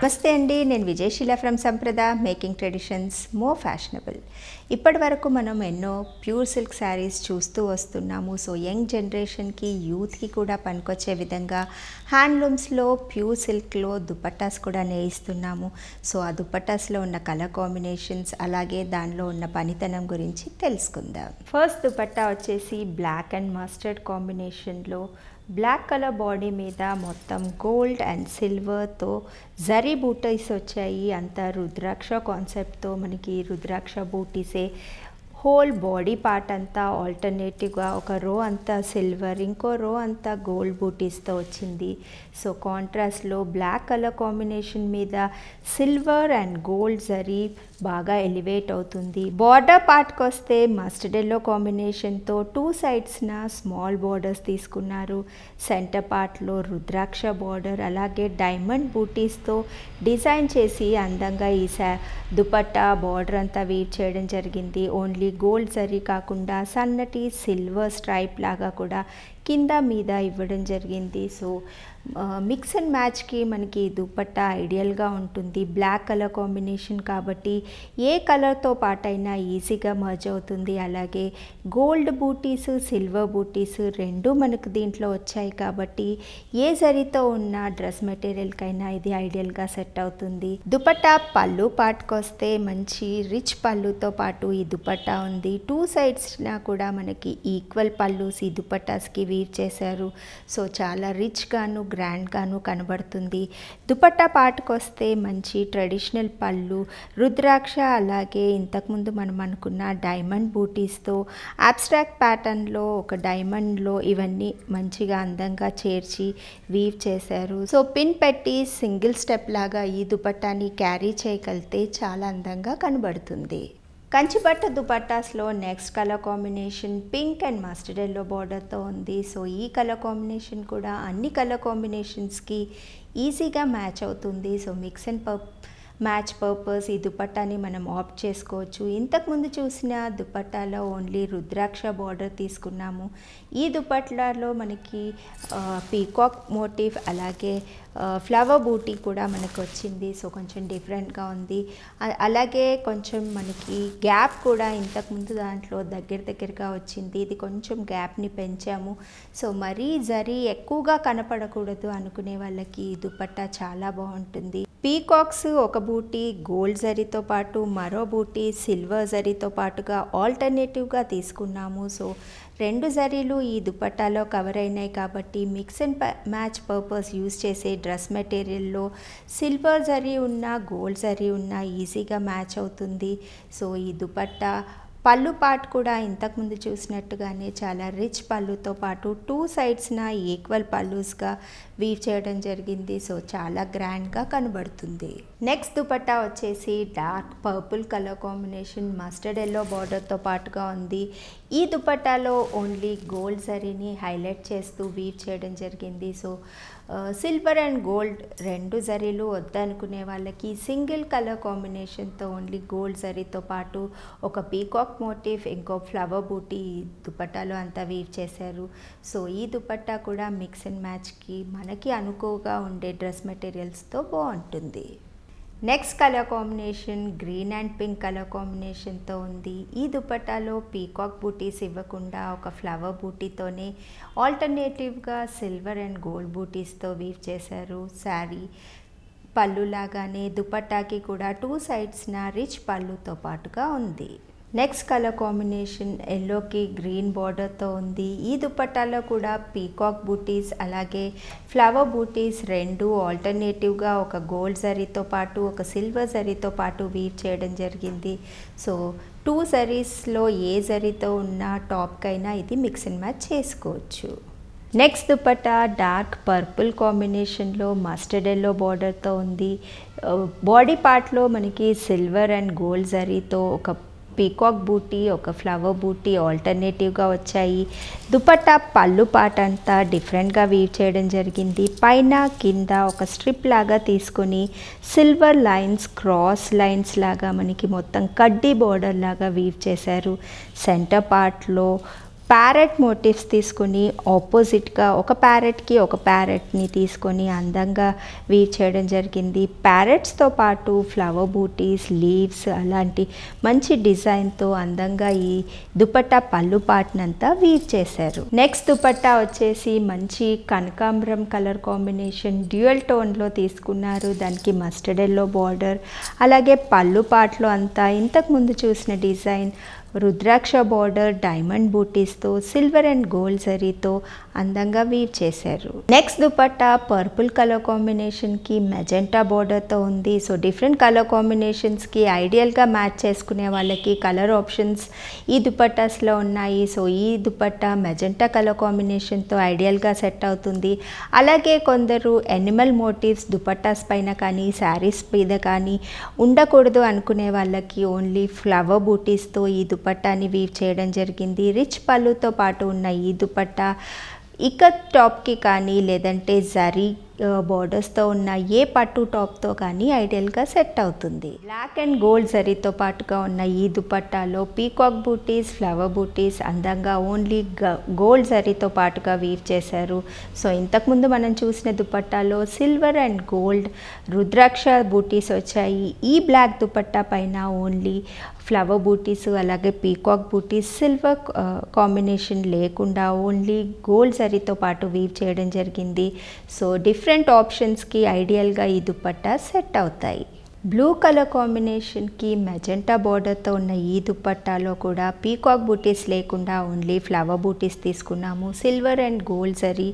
నమస్తే అండి, నేను Vijayasheela from Samprada making traditions more fashionable. ఇప్పటి వరకు మనం ఎన్నో ప్యూర్ సిల్క్ శారీస్ చూస్తూ వస్తున్నాము. సో యంగ్ జనరేషన్కి, యూత్కి కూడా పనికొచ్చే విధంగా హ్యాండ్లూమ్స్లో ప్యూర్ సిల్క్లో దుపట్టాస్ కూడా నేయిస్తున్నాము. సో ఆ దుపట్టాస్లో ఉన్న కలర్ కాంబినేషన్స్ అలాగే దానిలో ఉన్న పనితనం గురించి తెలుసుకుందాం. ఫస్ట్ దుపట్టా వచ్చేసి బ్లాక్ అండ్ మస్టర్డ్ కాంబినేషన్లో బ్లాక్ కలర్ బాడీ మీద మొత్తం గోల్డ్ అండ్ సిల్వర్తో జరీ బూటీస్ వచ్చాయి. అంతా రుద్రాక్ష కాన్సెప్ట్తో మనకి రుద్రాక్ష బూటీసే హోల్ బాడీ పార్ట్ అంతా ఆల్టర్నేటివ్గా ఒక రో అంతా సిల్వర్, ఇంకో రో అంతా గోల్డ్ బూటీస్తో వచ్చింది. సో కాంట్రాస్ట్లో బ్లాక్ కలర్ కాంబినేషన్ మీద సిల్వర్ అండ్ గోల్డ్ జరీ బాగా ఎలివేట్ అవుతుంది. బార్డర్ పార్ట్కి వస్తే మస్టర్డ్ ఎల్లో కాంబినేషన్తో టూ సైడ్స్న స్మాల్ బార్డర్స్ తీసుకున్నారు. సెంటర్ పార్ట్లో రుద్రాక్ష బార్డర్ అలాగే డైమండ్ బూటీస్తో డిజైన్ చేసి అందంగా ఈ దుపట్టా బార్డర్ అంతా వీవ్ చేయడం జరిగింది. ఓన్లీ గోల్డ్ జరీ కాకుండా సన్నటి సిల్వర్ స్ట్రైప్ లాగా కూడా కింద మీద ఇవ్వడం జరిగింది. సో మిక్స్ అండ్ మ్యాచ్కి మనకి దుపట్టా ఐడియల్గా ఉంటుంది. బ్లాక్ కలర్ కాంబినేషన్ కాబట్టి ఏ కలర్తో పాటైనా ఈజీగా మర్జ్ అవుతుంది. అలాగే గోల్డ్ బూటీస్, సిల్వర్ బూటీస్ రెండు మనకు దీంట్లో వచ్చాయి కాబట్టి ఏ జరీతో ఉన్న డ్రెస్ మెటీరియల్కైనా ఇది ఐడియల్గా సెట్ అవుతుంది. దుపట్టా పళ్ళు పార్ట్కి వస్తే మంచి రిచ్ పళ్ళుతో పాటు ఈ దుపట్టా ఉంది. టూ సైడ్స్న కూడా మనకి ఈక్వల్ పళ్ళుస్ ఈ దుపట్టాస్కి వీవ్ చేశారు. సో చాలా రిచ్గాను గ్రాండ్గాను కనబడుతుంది. దుపట్టా పార్ట్కి వస్తే మంచి ట్రెడిషనల్ పళ్ళు, రుద్రాక్ష అలాగే ఇంతకుముందు మనం అనుకున్న డైమండ్ బూటీస్తో అబ్స్ట్రాక్ట్ ప్యాటర్న్లో ఒక డైమండ్లో ఇవన్నీ మంచిగా అందంగా చేర్చి వీవ్ చేశారు. సో పిన్ పెట్టి సింగిల్ స్టెప్ లాగా ఈ దుపట్టాని క్యారీ చేయగలిగితే చాలా అందంగా కనబడుతుంది. కంచిపట్టు దుపట్టాస్లో next colour combination pink and mustard yellow బార్డర్తో ఉంది. సో ఈ కలర్ కాంబినేషన్ కూడా అన్ని కలర్ కాంబినేషన్స్కి ఈజీగా మ్యాచ్ అవుతుంది. So mix and match purpose ఈ దుపట్టాని మనం ఆప్ట్ చేసుకోవచ్చు. ఇంతకుముందు చూసిన దుపట్టాలో ఓన్లీ రుద్రాక్ష బార్డర్ తీసుకున్నాము. ఈ దుపట్టాలో మనకి పీకాక్ మోటివ్ అలాగే ఫ్లవర్ బూటీ కూడా మనకు వచ్చింది. సో కొంచెం డిఫరెంట్గా ఉంది. అలాగే కొంచెం మనకి గ్యాప్ కూడా ఇంతకుముందు దాంట్లో దగ్గరగా వచ్చింది. ఇది కొంచెం గ్యాప్ని పెంచాము. సో మరీ జరీ ఎక్కువగా కనపడకూడదు అనుకునే వాళ్ళకి ఈ దుపట్టా చాలా బాగుంటుంది. పీకాక్స్ ఒక బూటీ గోల్డ్ జరీతో పాటు మరో బూటీ సిల్వర్ జరీతో పాటుగా ఆల్టర్నేటివ్గా తీసుకున్నాము. సో రెండు జరీలు ఈ దుపట్టాలో కవర్ అయినాయి కాబట్టి mix and match purpose use చేసే డ్రెస్ మెటీరియల్లో సిల్వర్ జరీ ఉన్న గోల్డ్ జరీ ఉన్న ఈజీగా మ్యాచ్ అవుతుంది. సో ఈ దుపట్టా పళ్ళు పార్ట్ కూడా ఇంతకుముందు చూసినట్టుగానే చాలా రిచ్ పళ్ళుతో పాటు టూ సైడ్స్న ఈక్వల్ పళ్ళుస్గా వీవ్ చేయడం జరిగింది. సో చాలా గ్రాండ్గా కనబడుతుంది. నెక్స్ట్ దుపట్టా వచ్చేసి dark purple colour combination mustard yellow బార్డర్తో పాటుగా ఉంది. ఈ దుపట్టాలో ఓన్లీ గోల్డ్ జరీని హైలైట్ చేస్తూ వీవ్ చేయడం జరిగింది. సో సిల్వర్ అండ్ గోల్డ్ రెండు జరీలు వద్దనుకునే వాళ్ళకి సింగిల్ కలర్ కాంబినేషన్తో ఓన్లీ గోల్డ్ జరీతో పాటు ఒక పీకాక్ మోటివ్ ఇంకో ఫ్లవర్ బూటీ దుపట్టాలో అంతా వీవ్ చేశారు. సో ఈ దుపట్టా కూడా మిక్స్ అండ్ మ్యాచ్కి మనకి అనుకువగా ఉండే డ్రెస్ మెటీరియల్స్తో బాగుంటుంది. Next colour combination green and pink colour కాంబినేషన్తో ఉంది. ఈ దుపట్టాలో పీకాక్ బూటీస్ ఇవ్వకుండా ఒక ఫ్లవర్ బూటీతోనే ఆల్టర్నేటివ్గా సిల్వర్ అండ్ గోల్డ్ బూటీస్తో వీవ్ చేశారు. శారీ పళ్ళు లాగానే దుపట్టాకి కూడా టూ సైడ్స్న రిచ్ పళ్ళుతో పాటుగా ఉంది. నెక్స్ట్ కలర్ కాంబినేషన్ ఎల్లోకి గ్రీన్ బార్డర్తో ఉంది. ఈ దుపట్టాలో కూడా పీకాక్ బూటీస్ అలాగే ఫ్లవర్ బూటీస్ రెండు ఆల్టర్నేటివ్గా ఒక గోల్డ్ జరీతో పాటు ఒక సిల్వర్ జరీతో పాటు వీవ్ చేయడం జరిగింది. సో టూ జరీస్లో ఏ జరీతో ఉన్న టాప్కైనా ఇది మిక్స్ అండ్ మ్యాచ్ చేసుకోవచ్చు. నెక్స్ట్ దుపట్టా డార్క్ పర్పుల్ కాంబినేషన్లో మస్టర్డ్ ఎల్లో బార్డర్తో ఉంది. బాడీ పార్ట్లో మనకి సిల్వర్ అండ్ గోల్డ్ జరీతో ఒక పీకాక్ బూటీ ఒక ఫ్లవర్ బూటీ ఆల్టర్నేటివ్గా వచ్చాయి. దుపట్టా పళ్ళు పార్ట్ అంతా డిఫరెంట్గా వీవ్ చేయడం జరిగింది. పైన కింద ఒక స్ట్రిప్ లాగా తీసుకొని సిల్వర్ లైన్స్ క్రాస్ లైన్స్ లాగా మనకి మొత్తం కడ్డీ బోర్డర్ లాగా వీవ్ చేశారు. సెంటర్ పార్ట్లో ప్యారెట్ మోటివ్స్ తీసుకొని ఆపోజిట్గా ఒక ప్యారెట్కి ఒక ప్యారెట్ని తీసుకొని అందంగా వీవ్ చేయడం జరిగింది. ప్యారెట్స్తో పాటు ఫ్లవర్ బూటీస్, లీవ్స్ అలాంటి మంచి డిజైన్తో అందంగా ఈ దుపట్టా పళ్ళు పాటనంతా వీవ్ చేశారు. నెక్స్ట్ దుపట్టా వచ్చేసి మంచి కనకాంబరం కలర్ కాంబినేషన్ డ్యూయల్ టోన్లో తీసుకున్నారు. దానికి మస్టర్డ్ ఎల్లో బార్డర్, అలాగే పళ్ళు పాటలో అంతా ఇంతకుముందు చూసిన డిజైన్ రుద్రాక్ష బార్డర్ డైమండ్ బూటీస్తో సిల్వర్ అండ్ గోల్డ్ జరీతో అందంగా వీవ్ చేశారు. నెక్స్ట్ దుపట్టా పర్పుల్ కలర్ కాంబినేషన్కి మెజెంటా బార్డర్తో ఉంది. సో డిఫరెంట్ కలర్ కాంబినేషన్స్కి ఐడియల్గా మ్యాచ్ చేసుకునే వాళ్ళకి కలర్ ఆప్షన్స్ ఈ దుపట్టాస్లో ఉన్నాయి. సో ఈ దుపట్టా మెజెంటా కలర్ కాంబినేషన్తో ఐడియల్గా సెట్ అవుతుంది. అలాగే కొందరు ఎనిమల్ మోటివ్స్ దుపట్టాస్ పైన కానీ శారీస్ మీద కానీ ఉండకూడదు అనుకునే వాళ్ళకి ఓన్లీ ఫ్లవర్ బూటీస్తో ఈ దుపట్టాని వీవ్ చేయడం జరిగింది. రిచ్ పళ్ళుతో పాటు ఉన్న ఈ దుపట్టా ఇకత్ టాప్కి కానీ లేదంటే జరీ బోర్డర్స్తో ఉన్న ఏ పట్టు టాప్తో కానీ ఐడియల్గా సెట్ అవుతుంది. బ్లాక్ అండ్ గోల్డ్ జరీతో పాటుగా ఉన్న ఈ దుపట్టాలో పీకాక్ బూటీస్, ఫ్లవర్ బూటీస్ అందంగా ఓన్లీ గోల్డ్ జరీతో పాటుగా వీవ్ చేశారు. సో ఇంతకుముందు మనం చూసిన దుపట్టాలో సిల్వర్ అండ్ గోల్డ్ రుద్రాక్ష బూటీస్ వచ్చాయి. ఈ బ్లాక్ దుపట్టా పైన ఓన్లీ ఫ్లవర్ బూటీస్ అలాగే పీకాక్ బూటీస్ సిల్వర్ కాంబినేషన్ లేకుండా ఓన్లీ గోల్డ్ జరీతో పాటు వీవ్ చేయడం జరిగింది. సో డిఫరెంట్ ఆప్షన్స్కి ఐడియల్గా ఈ దుపట్టా సెట్ అవుతాయి. బ్లూ కలర్ కాంబినేషన్కి మెజెంటా బార్డర్తో ఉన్న ఈ దుపట్టాలో కూడా పీకాక్ బూటీస్ లేకుండా ఓన్లీ ఫ్లవర్ బూటీస్ తీసుకున్నాము. సిల్వర్ అండ్ గోల్డ్ జరీ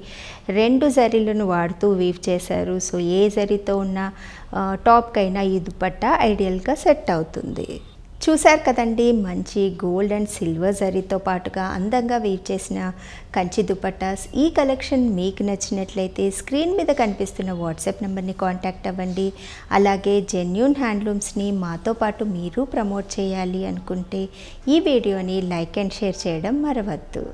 రెండు జరీలను వాడుతూ వీవ్ చేశారు. సో ఏ జరీతో ఉన్న టాప్కైనా ఈ దుపట్టా ఐడియల్గా సెట్ అవుతుంది. చూశారు కదండి, మంచి గోల్డ్ అండ్ సిల్వర్ జరీతో పాటుగా అందంగా వీవ్ చేసిన కంచి దుపట్టాస్. ఈ కలెక్షన్ మీకు నచ్చినట్లయితే స్క్రీన్ మీద కనిపిస్తున్న వాట్సాప్ నెంబర్ని కాంటాక్ట్ అవ్వండి. అలాగే జెన్యూన్ హ్యాండ్లూమ్స్ని మాతో పాటు మీరు ప్రమోట్ చేయాలి అనుకుంటే ఈ వీడియోని లైక్ అండ్ షేర్ చేయడం మరవద్దు.